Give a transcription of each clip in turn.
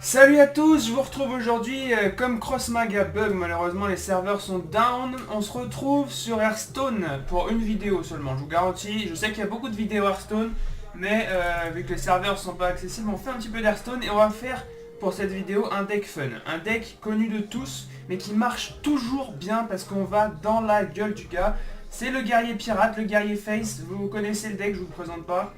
Salut à tous, je vous retrouve aujourd'hui comme CrossMag a bug, malheureusement les serveurs sont down. On se retrouve sur Hearthstone pour une vidéo seulement, je vous garantis. Je sais qu'il y a beaucoup de vidéos Hearthstone, mais vu que les serveurs sont pas accessibles, on fait un petit peu d'Hearthstone et on va faire pour cette vidéo un deck fun. Un deck connu de tous, mais qui marche toujours bien parce qu'on va dans la gueule du gars. C'est le guerrier pirate, le guerrier face, vous connaissez le deck, je vous le présente pas.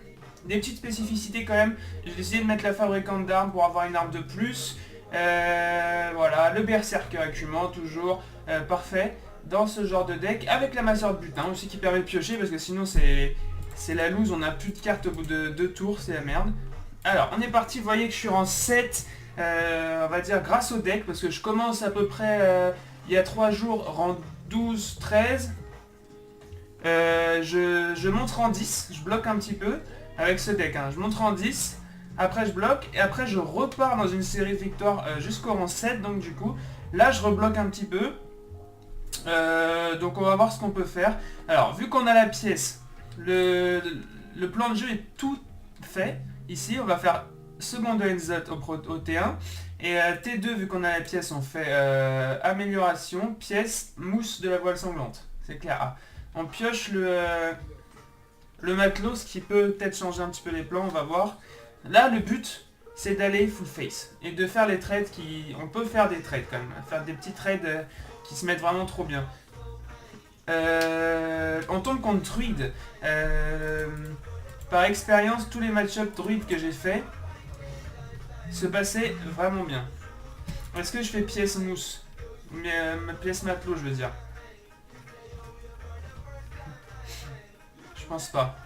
Des petites spécificités quand même, j'ai décidé de mettre la fabricante d'armes pour avoir une arme de plus. Voilà, le berserker écumant toujours parfait dans ce genre de deck, avec la masseur de butin aussi qui permet de piocher parce que sinon c'est la loose, on n'a plus de cartes au bout de 2 tours, c'est la merde. Alors on est parti, vous voyez que je suis en 7, on va dire grâce au deck, parce que je commence à peu près il y a 3 jours, rang 12, 13. Je monte en 10, je bloque un petit peu avec ce deck, hein. Je monte en 10, après je bloque et après je repars dans une série de victoires jusqu'au rang 7, donc du coup là je rebloque un petit peu. Donc on va voir ce qu'on peut faire. Alors vu qu'on a la pièce, le plan de jeu est tout fait. Ici on va faire seconde Enzot au T1 et T2 vu qu'on a la pièce on fait amélioration, pièce, mousse de la voile sanglante. C'est clair. Ah. On pioche le matelot, ce qui peut peut-être changer un petit peu les plans, on va voir. Là, le but, c'est d'aller full face et de faire les trades qui... On peut faire des trades quand même, faire des petits trades qui se mettent vraiment trop bien. On tombe contre druide. Par expérience, tous les match-up druide que j'ai fait se passaient vraiment bien. Est-ce que je fais pièce mousse? Pièce matelot, je veux dire. Je pense pas.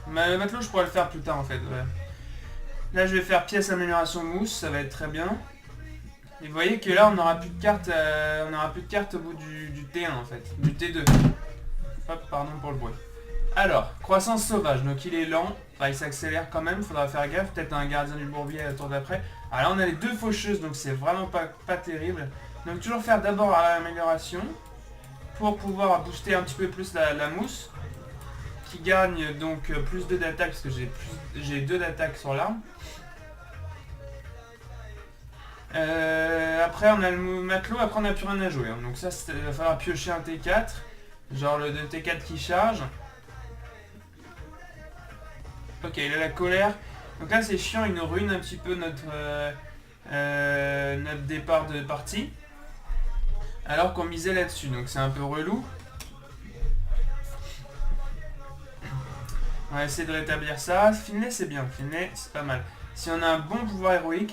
Le matelot, je pourrais le faire plus tard en fait. Ouais. Là, je vais faire pièce amélioration mousse, ça va être très bien. Et vous voyez que là, on n'aura plus de cartes, au bout du T1 en fait, du T2. Hop, pardon pour le bruit. Alors, croissance sauvage, donc il est lent, enfin, il s'accélère quand même, faudra faire gaffe, peut-être un gardien du bourbier à la tour d'après. Alors là, on a les deux faucheuses, donc c'est vraiment pas terrible. Donc toujours faire d'abord l'amélioration pour pouvoir booster un petit peu plus la mousse. Qui gagne donc plus 2 d'attaque parce que j'ai 2 d'attaque sur l'arme. Après on a le matelot, après on n'a plus rien à jouer. Hein. Donc ça il va falloir piocher un T4. Genre le T4 qui charge. Ok, il a la colère. Donc là c'est chiant, il nous ruine un petit peu notre départ de partie. Alors qu'on misait là-dessus, donc c'est un peu relou. On va essayer de rétablir ça. Finlay c'est bien, Finlay c'est pas mal. Si on a un bon pouvoir héroïque.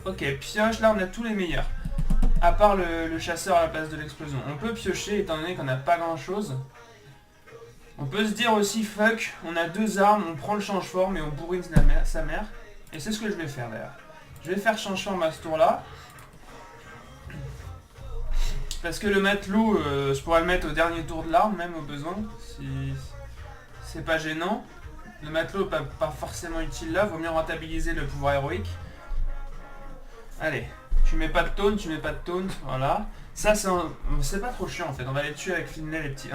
Ok, pioche, là on a tous les meilleurs. À part le chasseur à la place de l'explosion. On peut piocher étant donné qu'on n'a pas grand chose. On peut se dire aussi fuck, on a 2 armes, on prend le change-forme et on bourrine sa mère. Et c'est ce que je vais faire d'ailleurs. Je vais faire change-forme à ce tour là. Parce que le matelot, je pourrais le mettre au dernier tour de l'arme même au besoin. Si... C'est pas gênant. Le matelot pas forcément utile là, vaut mieux rentabiliser le pouvoir héroïque. Allez, tu mets pas de taunt, voilà. Ça c'est pas trop chiant en fait, on va les tuer avec Finlay les petits 1-1.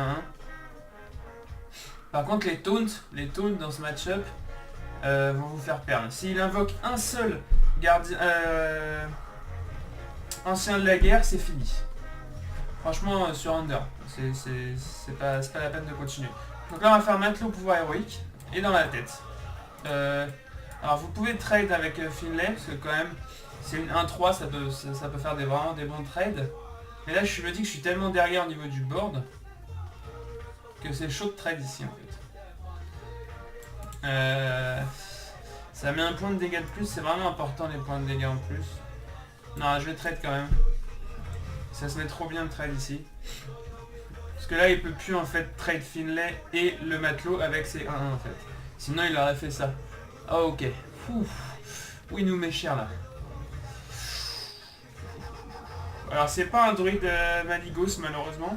Par contre les taunts dans ce match-up vont vous faire perdre. S'il invoque un seul gardien ancien de la guerre, c'est fini. Franchement sur Under, c'est pas la peine de continuer. Donc là on va faire matelot pouvoir héroïque et dans la tête. Alors vous pouvez trade avec Finlay parce que quand même c'est une 1-3, ça peut faire vraiment des bons trades. Mais là je me dis que je suis tellement derrière au niveau du board que c'est chaud de trade ici en fait. Ça met un point de dégâts de plus, c'est vraiment important les points de dégâts en plus. Non je vais trade quand même. Ça se met trop bien de trade ici. Parce que là il peut plus en fait trade Finlay et le matelot avec ses 1-1 en fait. Sinon il aurait fait ça. Oh ok. Ouf. Où il nous met cher là. Alors c'est pas un druide Maligos malheureusement.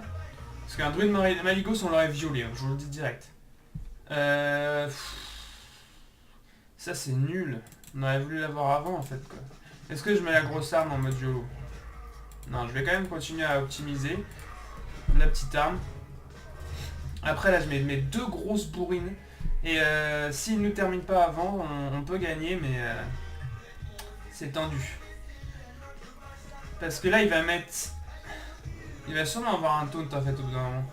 Parce qu'un druide Maligos on l'aurait violé, hein, je vous le dis direct. Ça c'est nul. On aurait voulu l'avoir avant en fait quoi. Est-ce que je mets la grosse arme en mode YOLO? Non, je vais quand même continuer à optimiser la petite arme. Après là je mets mes 2 grosses bourrines. Et s'il ne nous termine pas avant, on peut gagner mais c'est tendu. Parce que là, il va mettre... Il va sûrement avoir un taunt en fait au bout d'un moment.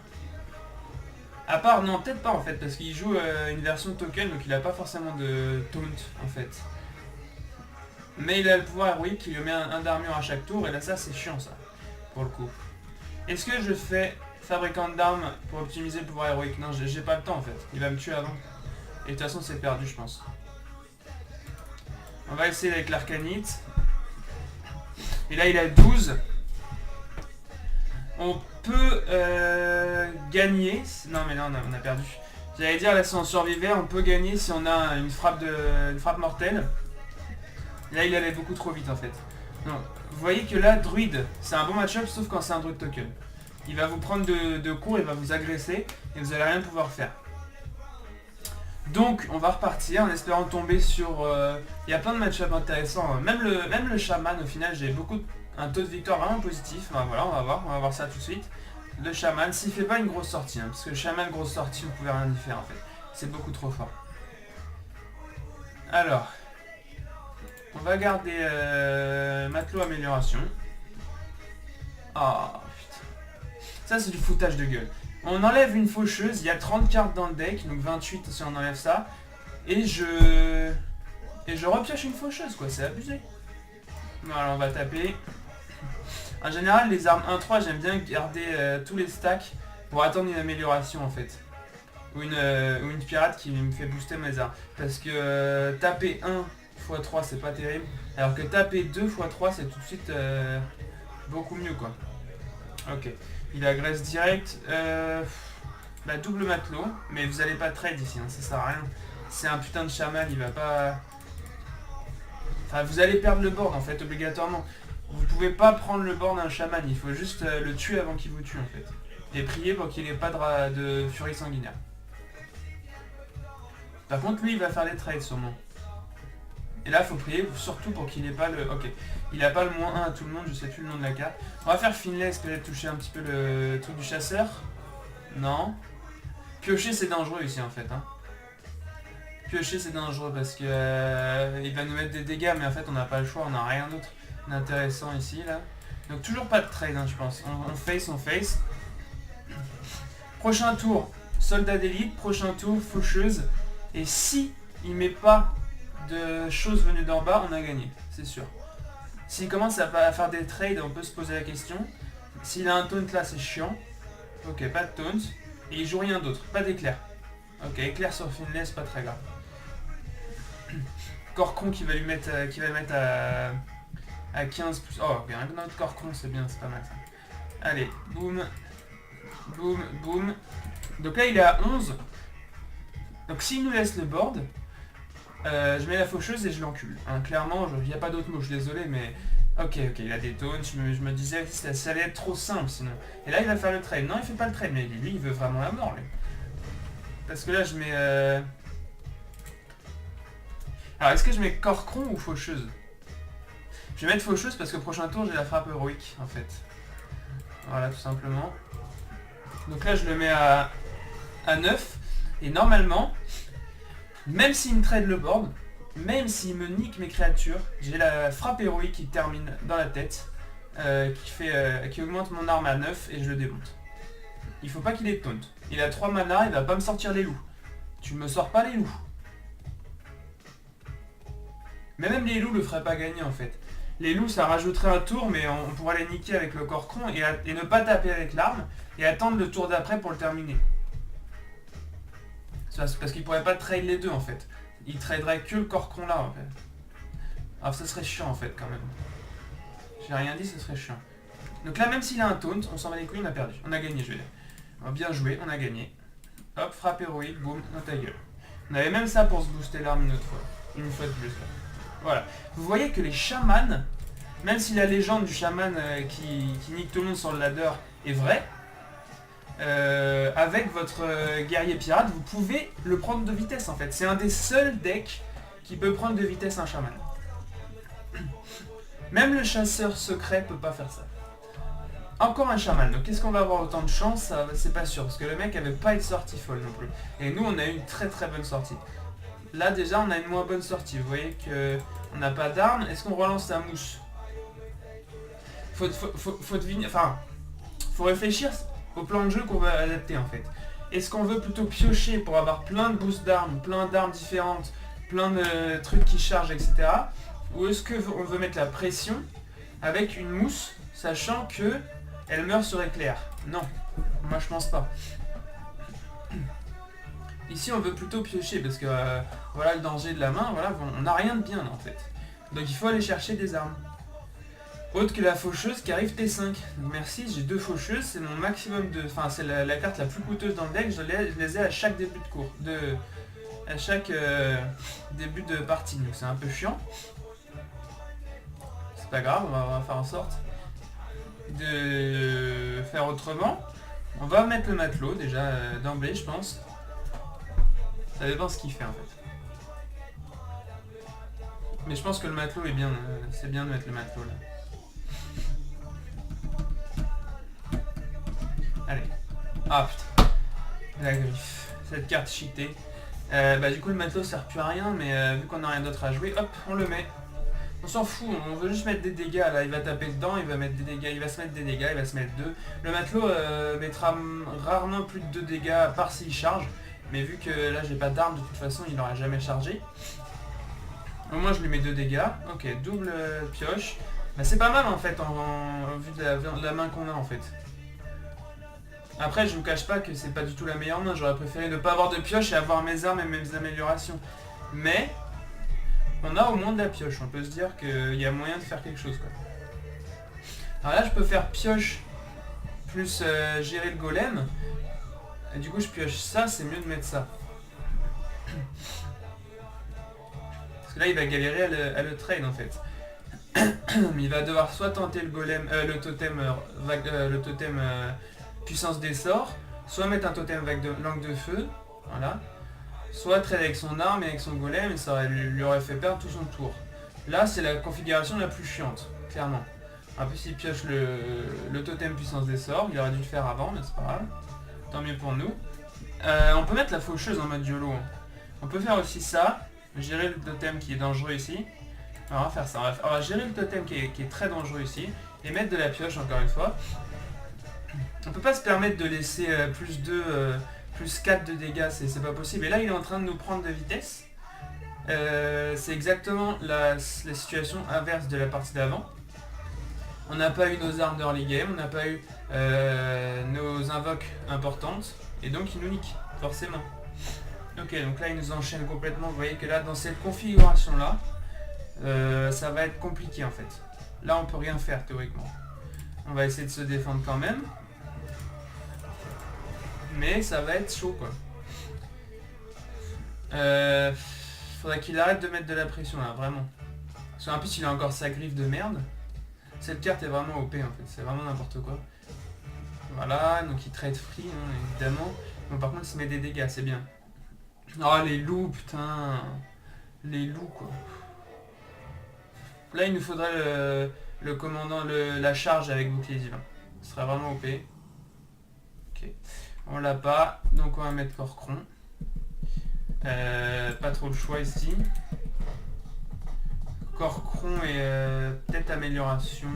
À part, non, peut-être pas en fait, parce qu'il joue une version token, donc il a pas forcément de taunt en fait. Mais il a le pouvoir héroïque qui lui met un d'armure à chaque tour, et là ça c'est chiant ça, pour le coup. Est-ce que je fais fabricant d'armes pour optimiser le pouvoir héroïque? Non, j'ai pas le temps en fait, il va me tuer avant. Et de toute façon c'est perdu je pense. On va essayer avec l'arcanite. Et là il a 12. On peut gagner. Non mais là on a perdu. J'allais dire là si on survivait on peut gagner si on a une frappe mortelle. Là il allait beaucoup trop vite en fait. Non. Vous voyez que là druide c'est un bon match-up sauf quand c'est un druide token. Il va vous prendre de court, il va vous agresser et vous allez rien pouvoir faire. Donc on va repartir en espérant tomber sur... Il y a plein de match-up intéressants. Même le chaman au final j'ai un taux de victoire vraiment positif. Ben, voilà, on va voir ça tout de suite. Le chaman, s'il fait pas une grosse sortie, hein, parce que le chaman grosse sortie vous pouvez rien y faire en fait. C'est beaucoup trop fort. Alors... On va garder matelot amélioration. Ah putain. Ça c'est du foutage de gueule. On enlève une faucheuse, il y a 30 cartes dans le deck, donc 28 si on enlève ça. Et je repioche une faucheuse quoi, c'est abusé. Voilà, on va taper. En général les armes 1-3 j'aime bien garder tous les stacks pour attendre une amélioration en fait. Ou une pirate qui me fait booster mes armes. Parce que taper 1 x 3 c'est pas terrible, alors que taper 2 x 3 c'est tout de suite beaucoup mieux quoi. Ok, il agresse direct, double matelot, mais vous allez pas trade ici, hein, ça sert à rien. C'est un putain de chaman, il va pas... Enfin vous allez perdre le board en fait obligatoirement. Vous pouvez pas prendre le board d'un chaman, il faut juste le tuer avant qu'il vous tue en fait. Et prier pour qu'il ait pas de furie sanguinaire. Par contre lui il va faire les trades sûrement. Et là, il faut prier surtout pour qu'il n'ait pas le... Ok, il n'a pas le -1 à tout le monde, je sais plus le nom de la carte. On va faire Finless, peut-être toucher un petit peu le truc du chasseur. Non. Piocher, c'est dangereux ici, en fait. Hein. Piocher, c'est dangereux parce que il va nous mettre des dégâts, mais en fait, on n'a pas le choix, on n'a rien d'autre d'intéressant ici, là. Donc, toujours pas de trade, hein, je pense. On face. Prochain tour, soldat d'élite. Prochain tour, faucheuse. Et si il met pas de choses venues d'en bas, on a gagné, c'est sûr. S'il commence à faire des trades, on peut se poser la question. S'il a un taunt là, c'est chiant. Ok, pas de taunt. Et il joue rien d'autre, pas d'éclair. Ok, éclair sur Finless, pas très grave. Corcon qui va lui mettre, à 15 plus... Oh, ok, un autre Corcon, c'est bien, c'est pas mal ça. Allez, boum. Boum, boum. Donc là, il est à 11. Donc s'il nous laisse le board... je mets la faucheuse et je l'encule. Hein, clairement, il n'y a pas d'autre mot, je suis désolé, mais... Ok, il a des taunts, je me disais que ça allait être trop simple sinon. Et là, il va faire le trade. Non, il fait pas le trade, mais lui, il veut vraiment la mort, lui. Parce que là, je mets... Alors, est-ce que je mets Corcron ou faucheuse? Je vais mettre faucheuse parce que prochain tour, j'ai la frappe héroïque, en fait. Voilà, tout simplement. Donc là, je le mets à 9. Et normalement... Même s'il me trade le board, même s'il me nique mes créatures, j'ai la frappe héroïque qui termine dans la tête, qui augmente mon arme à 9 et je le démonte. Il faut pas qu'il ait de taunt. Il a 3 mana, il va pas me sortir les loups. Tu me sors pas les loups. Mais même les loups le feraient pas gagner en fait. Les loups ça rajouterait un tour, mais on pourrait les niquer avec le corcron et ne pas taper avec l'arme et attendre le tour d'après pour le terminer. Parce qu'il pourrait pas trade les deux en fait. Il traderait que le corcron là en fait. Alors ça serait chiant en fait quand même. J'ai rien dit, ce serait chiant. Donc là même s'il a un taunt, on s'en va les couilles, on a perdu. On a gagné, je vais dire. Bien joué, on a gagné. Hop, frappe héroïque, boum, dans ta gueule. On avait même ça pour se booster l'arme une autre fois. Une fois de plus. Voilà. Vous voyez que les chamans, même si la légende du chaman qui nique tout le monde sur le ladder est vraie, avec votre guerrier pirate, vous pouvez le prendre de vitesse en fait. C'est un des seuls decks qui peut prendre de vitesse un chaman. Même le chasseur secret peut pas faire ça. Encore un chaman, donc est-ce qu'on va avoir autant de chance? C'est pas sûr, parce que le mec avait pas une sortie folle non plus. Et nous on a eu une très très bonne sortie. Là déjà on a une moins bonne sortie. Vous voyez qu'on n'a pas d'armes. Est-ce qu'on relance la mousse? Faut deviner, enfin, faut réfléchir au plan de jeu qu'on va adapter en fait. Est-ce qu'on veut plutôt piocher pour avoir plein de boosts d'armes, plein d'armes différentes, plein de trucs qui chargent, etc. Ou est-ce qu'on veut mettre la pression avec une mousse, sachant que elle meurt sur éclair? Non, moi je pense pas. Ici on veut plutôt piocher parce que voilà le danger de la main, voilà, on n'a rien de bien en fait. Donc il faut aller chercher des armes. Autre que la faucheuse qui arrive T5. Donc merci, j'ai 2 faucheuses, c'est mon maximum de... Enfin c'est la carte la plus coûteuse dans le deck, je les ai à chaque début de cours. À chaque début de partie, donc c'est un peu chiant. C'est pas grave, on va faire en sorte de faire autrement. On va mettre le matelot déjà d'emblée je pense. Ça dépend ce qu'il fait en fait. Mais je pense que le matelot est bien, c'est bien de mettre le matelot là. Allez. Ah putain. La griffe. Cette carte cheatée. Du coup le matelot sert plus à rien, mais vu qu'on n'a rien d'autre à jouer, hop, on le met. On s'en fout, on veut juste mettre des dégâts là, il va taper dedans, il va mettre des dégâts, il va se mettre des dégâts, il va se mettre 2. Le matelot mettra rarement plus de 2 dégâts, à part s'il charge. Mais vu que là j'ai pas d'arme, de toute façon il n'aura jamais chargé. Au moins je lui mets 2 dégâts. Ok, double pioche. Bah, c'est pas mal en fait en vue de la main qu'on a en fait. Après je vous cache pas que c'est pas du tout la meilleure main, j'aurais préféré ne pas avoir de pioche et avoir mes armes et mes améliorations. Mais on a au moins de la pioche, on peut se dire qu'il y a moyen de faire quelque chose quoi. Alors là je peux faire pioche plus gérer le golem. Et du coup je pioche ça, c'est mieux de mettre ça. Parce que là il va galérer à le trade en fait. Il va devoir soit tenter le golem, le totem puissance des sorts, soit mettre un totem langue de feu, voilà. Soit trade avec son arme et avec son golem et ça lui aurait fait perdre tout son tour. Là c'est la configuration la plus chiante, clairement. En plus il pioche le totem puissance des sorts, il aurait dû le faire avant mais c'est pas grave. Tant mieux pour nous. On peut mettre la faucheuse en mode YOLO. On peut faire aussi ça, gérer le totem qui est dangereux ici. Alors on va faire ça, on va gérer le totem qui est très dangereux ici, et mettre de la pioche encore une fois. On peut pas se permettre de laisser plus 2, plus 4 de dégâts, c'est pas possible. Et là il est en train de nous prendre de vitesse. C'est exactement la situation inverse de la partie d'avant. On n'a pas eu nos armes d'early game, on n'a pas eu nos invoques importantes, et donc il nous nique, forcément. Ok, donc là il nous enchaîne complètement, vous voyez que là dans cette configuration là, ça va être compliqué en fait. Là on peut rien faire théoriquement. On va essayer de se défendre quand même. Mais ça va être chaud quoi. Faudrait qu'il arrête de mettre de la pression là, vraiment. Parce qu'en plus il a encore sa griffe de merde. Cette carte est vraiment OP en fait, c'est vraiment n'importe quoi. Voilà, donc il trade free hein, évidemment. Bon par contre il se met des dégâts, c'est bien. Oh les loups, putain. Les loups quoi. Là il nous faudrait le commandant, la charge avec bouclier divin. Ce serait vraiment OP. Ok. On l'a pas, donc on va mettre Corcron. Pas trop le choix ici. Corcron et peut-être amélioration.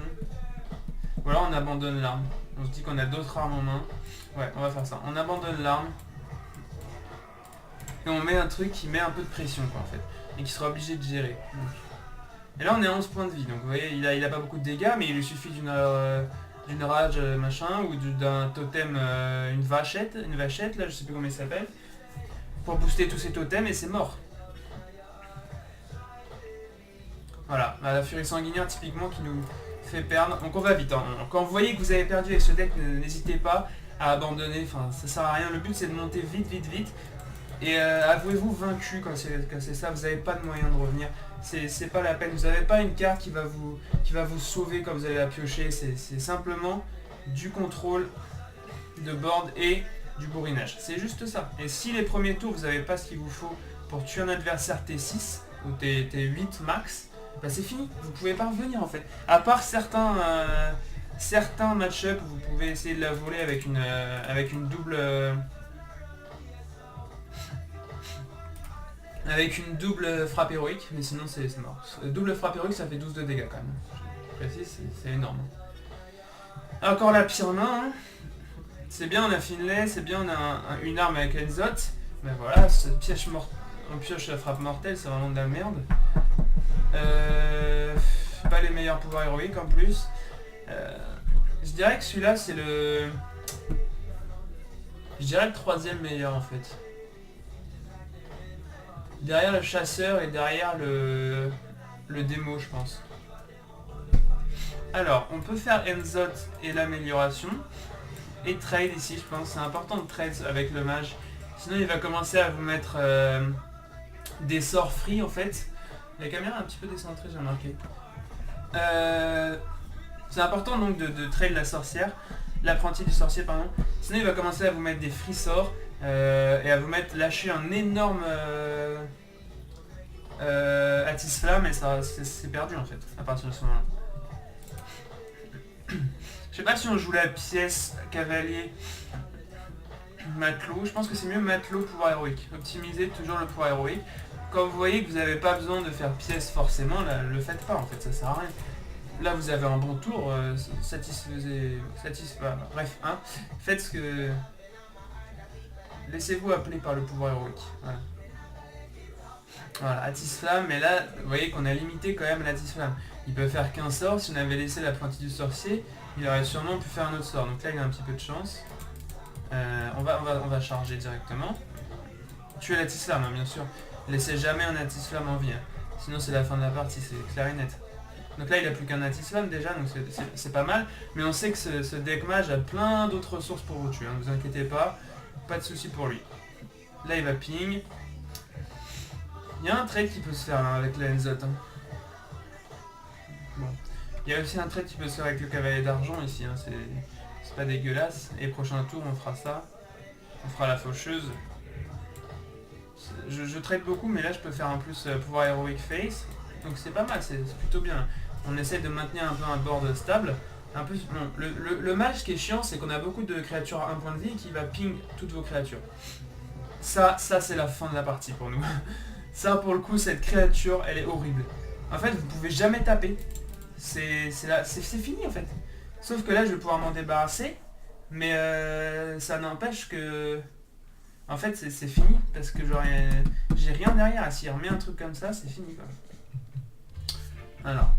Voilà, on abandonne l'arme. On se dit qu'on a d'autres armes en main. Ouais, on va faire ça. On abandonne l'arme. Et on met un truc qui met un peu de pression quoi en fait. Et qui sera obligé de gérer. Donc. Et là on est à 11 points de vie. Donc vous voyez, il a pas beaucoup de dégâts, mais il lui suffit d'une rage machin, ou d'un totem, une vachette là, je sais plus comment il s'appelle. Pour booster tous ces totems et c'est mort. Voilà, la furie sanguinaire typiquement qui nous fait perdre. Donc on va vite. Hein. Quand vous voyez que vous avez perdu avec ce deck, n'hésitez pas à abandonner. Enfin, ça sert à rien. Le but c'est de monter vite. Et avouez-vous vaincu quand c'est ça. Vous n'avez pas de moyen de revenir. C'est pas la peine. Vous n'avez pas une carte qui va vous sauver quand vous allez la piocher. C'est simplement du contrôle de board et du bourrinage. C'est juste ça. Et si les premiers tours vous n'avez pas ce qu'il vous faut pour tuer un adversaire T6 ou T8 max, bah c'est fini, vous pouvez pas revenir en fait. À part certains match-up où vous pouvez essayer de la voler avec une double Avec une double frappe héroïque, mais sinon c'est mort. Double frappe héroïque, ça fait 12 de dégâts quand même. Je précise, c'est énorme. Encore la pire main. Hein. C'est bien, on a Finlay, c'est bien, on a une arme avec Enzot. Mais voilà, ce on pioche la frappe mortelle, c'est vraiment de la merde. Pas les meilleurs pouvoirs héroïques en plus. Je dirais que celui-là c'est le... Je dirais le troisième meilleur en fait. Derrière le chasseur et derrière le démo je pense. Alors, on peut faire Enzot et l'amélioration. Et trade ici je pense. C'est important de trade avec le mage. Sinon il va commencer à vous mettre des sorts free en fait. La caméra est un petit peu décentrée j'ai remarqué. C'est important donc de trade la sorcière. L'apprenti du sorcier pardon. Sinon il va commencer à vous mettre des free sorts. Et à vous mettre lâcher un énorme Atis Flamme et ça c'est perdu en fait à partir de ce moment là. Je sais pas si on joue la pièce cavalier matelot, je pense que c'est mieux matelot pouvoir héroïque. Optimiser toujours le pouvoir héroïque. Quand vous voyez que vous n'avez pas besoin de faire pièce forcément, là, le faites pas en fait, ça sert à rien. Là vous avez un bon tour, bref, hein, faites ce que... Laissez-vous appeler par le pouvoir héroïque. Voilà. Voilà, Atis Flamme, mais là, vous voyez qu'on a limité quand même l'Atis Flamme. Il peut faire qu'un sort, si on avait laissé l'apprenti du sorcier, il aurait sûrement pu faire un autre sort. Donc là, il a un petit peu de chance. On va charger directement. Tuer l'Atis Flamme, hein, bien sûr. Laissez jamais un Atis Flamme en vie. Hein. Sinon, c'est la fin de la partie, c'est clair et net. Donc là, il a plus qu'un Atis Flamme déjà, donc c'est pas mal. Mais on sait que ce deck mage a plein d'autres ressources pour vous tuer. Ne vous inquiétez pas, pas de soucis pour lui. Là, il va ping. Il y a un trade qui peut se faire là, avec la Enzot. Hein. Bon. Il y a aussi un trade qui peut se faire avec le cavalier d'argent ici. Hein. C'est pas dégueulasse. Et prochain tour, on fera ça. On fera la faucheuse. Je trade beaucoup, mais là, je peux faire en plus pouvoir héroïque face. Donc c'est pas mal, c'est plutôt bien. On essaie de maintenir un peu un board stable. Un peu, bon, le mage qui est chiant, c'est qu'on a beaucoup de créatures à 1 point de vie qui va ping toutes vos créatures. Ça c'est la fin de la partie pour nous. Ça pour le coup, cette créature, elle est horrible. En fait, vous pouvez jamais taper. C'est fini en fait. Sauf que là, je vais pouvoir m'en débarrasser. Mais ça n'empêche que... En fait, c'est fini. Parce que j'ai rien derrière. S'il remet un truc comme ça, c'est fini quoi. Alors.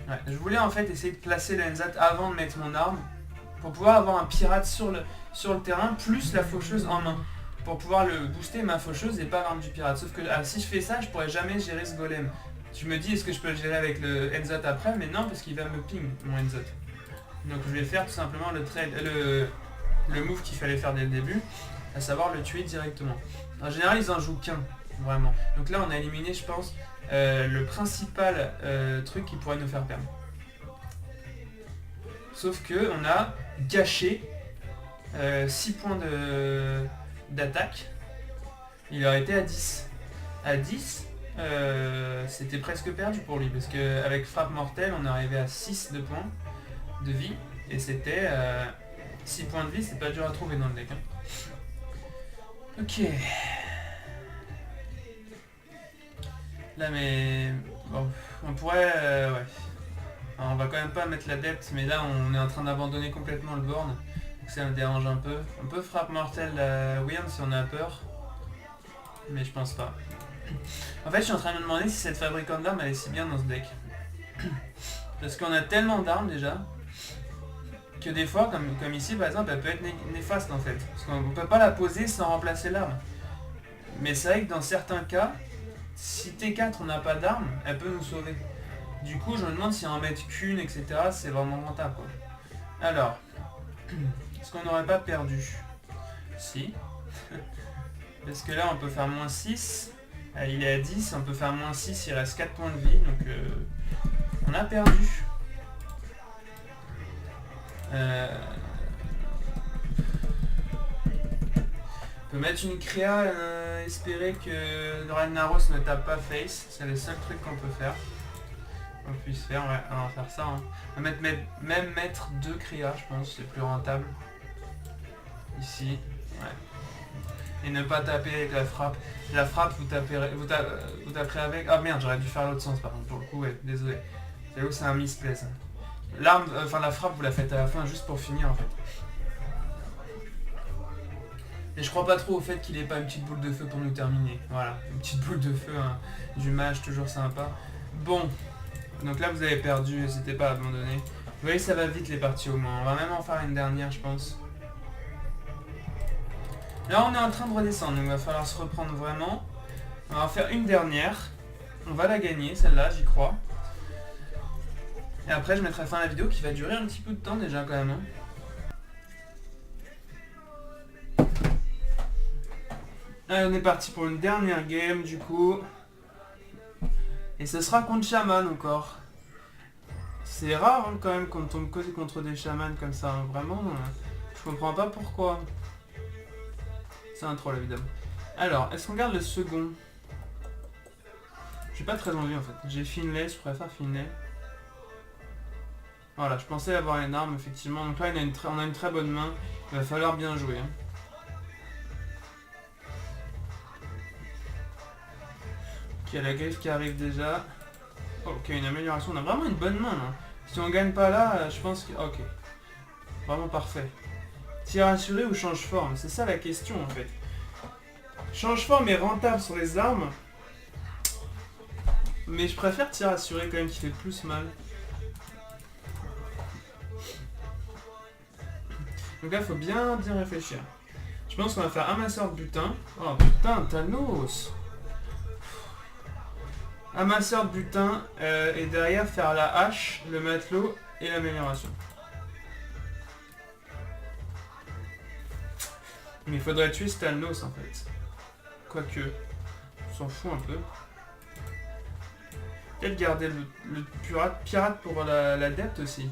Ouais, je voulais en fait essayer de placer la Enzot avant de mettre mon arme. Pour pouvoir avoir un pirate sur le terrain, plus la faucheuse en main. Pour pouvoir le booster ma faucheuse et pas l'arme du pirate. Sauf que si je fais ça, je pourrais jamais gérer ce golem. Tu me dis est-ce que je peux le gérer avec le Enzot après, mais non parce qu'il va me ping mon Enzot. Donc je vais faire tout simplement le move qu'il fallait faire dès le début, à savoir le tuer directement. En général ils en jouent qu'un, vraiment. Donc là on a éliminé je pense le principal truc qui pourrait nous faire perdre. Sauf que on a gâché 6 points d'attaque. Il aurait été à 10. À 10, c'était presque perdu pour lui, parce qu'avec frappe mortelle, on est arrivé à 6 de points de vie, et c'était 6 points de vie, c'est pas dur à trouver dans le deck. Hein. Ok. Là, mais... Bon, on pourrait... ouais. Alors, on va quand même pas mettre l'adepte, mais là, on est en train d'abandonner complètement le board. Ça me dérange un peu. On peut frappe mortelle Wyrm si on a peur. Mais je pense pas. En fait, je suis en train de me demander si cette fabricante d'armes elle est si bien dans ce deck. Parce qu'on a tellement d'armes déjà, que des fois, comme ici par exemple, elle peut être néfaste en fait. Parce qu'on ne peut pas la poser sans remplacer l'arme. Mais c'est vrai que dans certains cas, si T4 on n'a pas d'arme, elle peut nous sauver. Du coup, je me demande si en mettre qu'une, etc., c'est vraiment rentable quoi. Alors, est-ce qu'on n'aurait pas perdu? Si. Parce que là, on peut faire moins 6. Il est à 10, on peut faire moins 6, il reste 4 points de vie, donc on a perdu. On peut mettre une créa, espérer que Ragnaros ne tape pas face, c'est le seul truc qu'on peut faire. On puisse faire, ouais, on va faire ça. Hein. On va même mettre 2 créas, je pense, c'est plus rentable. Ici, ouais. Et ne pas taper avec la frappe. La frappe, vous taperez avec... Ah merde, j'aurais dû faire l'autre sens par contre, pour le coup, ouais, désolé. J'avoue que c'est un misplay ça. L'arme, enfin la frappe, vous la faites à la fin juste pour finir en fait. Et je crois pas trop au fait qu'il ait pas une petite boule de feu pour nous terminer. Voilà, une petite boule de feu, hein, du mage, toujours sympa. Bon, donc là vous avez perdu, n'hésitez pas à abandonner. Vous voyez, ça va vite les parties au moins. On va même en faire une dernière, je pense. Là on est en train de redescendre, donc il va falloir se reprendre vraiment. On va en faire une dernière. On va la gagner, celle-là, j'y crois. Et après je mettrai fin à la vidéo qui va durer un petit peu de temps déjà quand même. Hein. Allez, on est parti pour une dernière game du coup. Et ce sera contre Shaman encore. C'est rare hein, quand même qu'on tombe que contre des chamans comme ça. Hein. Vraiment, je comprends pas pourquoi. C'est un troll évidemment. Alors, est-ce qu'on garde le second? J'ai pas très envie en fait. J'ai Finlay, je préfère Finlay. Voilà, je pensais avoir une arme effectivement. Donc là on a une très bonne main. Il va falloir bien jouer. Hein. Ok, la griffe qui arrive déjà. Oh, ok, une amélioration. On a vraiment une bonne main là. Si on gagne pas là, je pense que... Ok. Vraiment parfait. Tir assuré ou change forme? C'est ça la question en fait. Change forme est rentable sur les armes. Mais je préfère tir assuré quand même qui fait plus mal. Donc là, il faut bien réfléchir. Je pense qu'on va faire amasseur de butin. Oh putain, Thanos! Amasseur de butin et derrière faire la hache, le matelot et l'amélioration. Mais il faudrait tuer Thanos en fait. Quoique, on s'en fout un peu. Peut-être garder le pirate pour l'adepte aussi.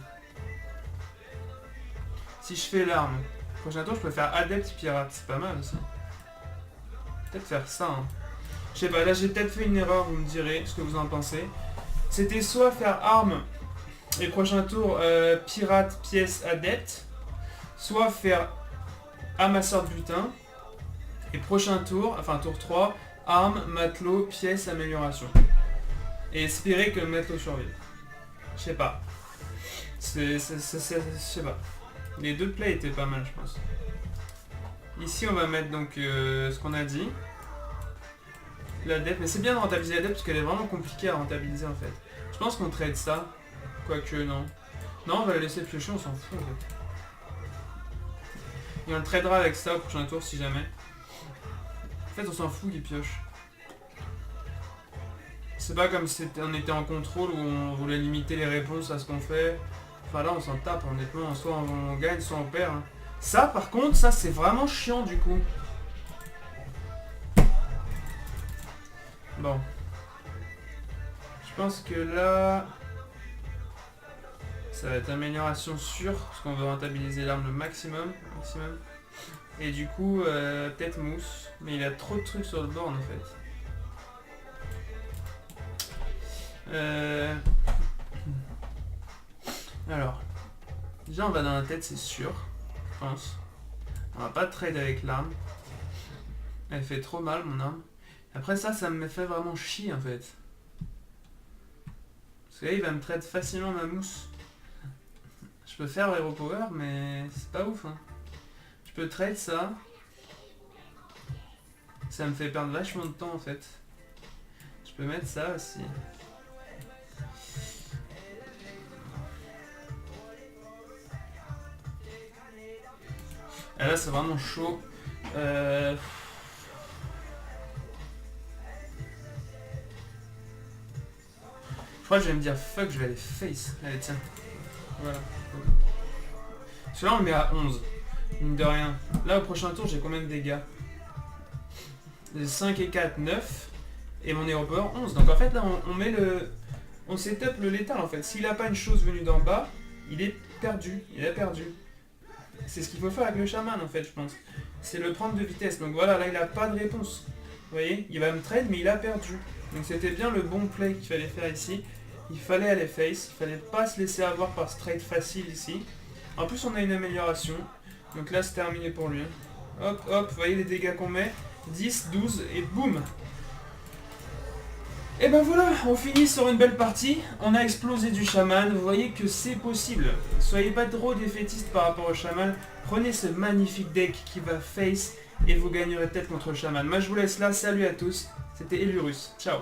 Si je fais l'arme, prochain tour je peux faire adepte pirate, c'est pas mal aussi. Peut-être faire ça. Hein. Je sais pas, là j'ai peut-être fait une erreur, vous me direz ce que vous en pensez. C'était soit faire arme et prochain tour pirate, pièce, adepte, soit faire amasseur de butin et prochain tour, enfin tour 3, arme, matelot, pièce, amélioration. Et espérer que le matelot survive. Je sais pas. Je sais pas. Les deux plays étaient pas mal, je pense. Ici, on va mettre donc ce qu'on a dit. L'adepte. Mais c'est bien de rentabiliser l'adepte parce qu'elle est vraiment compliquée à rentabiliser en fait. Je pense qu'on trade ça. Quoique, non. Non, on va la laisser piocher, on s'en fout en fait. Et on le tradera avec ça au prochain tour si jamais. En fait, on s'en fout qu'il pioche. C'est pas comme si on était en contrôle où on voulait limiter les réponses à ce qu'on fait. Enfin là on s'en tape honnêtement, soit on gagne, soit on perd. Hein. Ça par contre, ça c'est vraiment chiant du coup. Bon. Je pense que là... Ça va être amélioration sûre, parce qu'on veut rentabiliser l'arme le maximum. Et du coup, peut-être mousse. Mais il a trop de trucs sur le board en fait. Alors, déjà on va dans la tête, c'est sûr, je pense. On va pas trade avec l'arme. Elle fait trop mal mon arme. Après ça me fait vraiment chier en fait. Parce que là il va me trade facilement ma mousse. Je peux faire Hero Power mais c'est pas ouf. Hein. Je peux trade ça. Ça me fait perdre vachement de temps en fait. Je peux mettre ça aussi. Et là c'est vraiment chaud. Je crois que je vais me dire fuck, je vais aller face. Allez tiens. Voilà. Celui-là on le met à 11. Mine de rien. Là au prochain tour j'ai combien de dégâts? 5 et 4, 9. Et mon Hero Power 11. Donc en fait là on met le... On setup le létal en fait. S'il a pas une chose venue d'en bas, il est perdu. Il a perdu. C'est ce qu'il faut faire avec le chaman en fait je pense. C'est le prendre de vitesse. Donc voilà, là il a pas de réponse. Vous voyez, il va me trade mais il a perdu. Donc c'était bien le bon play qu'il fallait faire ici. Il fallait aller face, il fallait pas se laisser avoir par ce trade facile ici. En plus on a une amélioration. Donc là c'est terminé pour lui. Hop, hop, vous voyez les dégâts qu'on met. 10, 12 et boum. Et ben voilà, on finit sur une belle partie. On a explosé du chaman. Vous voyez que c'est possible. Soyez pas trop défaitistes par rapport au chaman. Prenez ce magnifique deck qui va face et vous gagnerez peut-être contre le chaman. Moi je vous laisse là. Salut à tous. C'était Elurus. Ciao.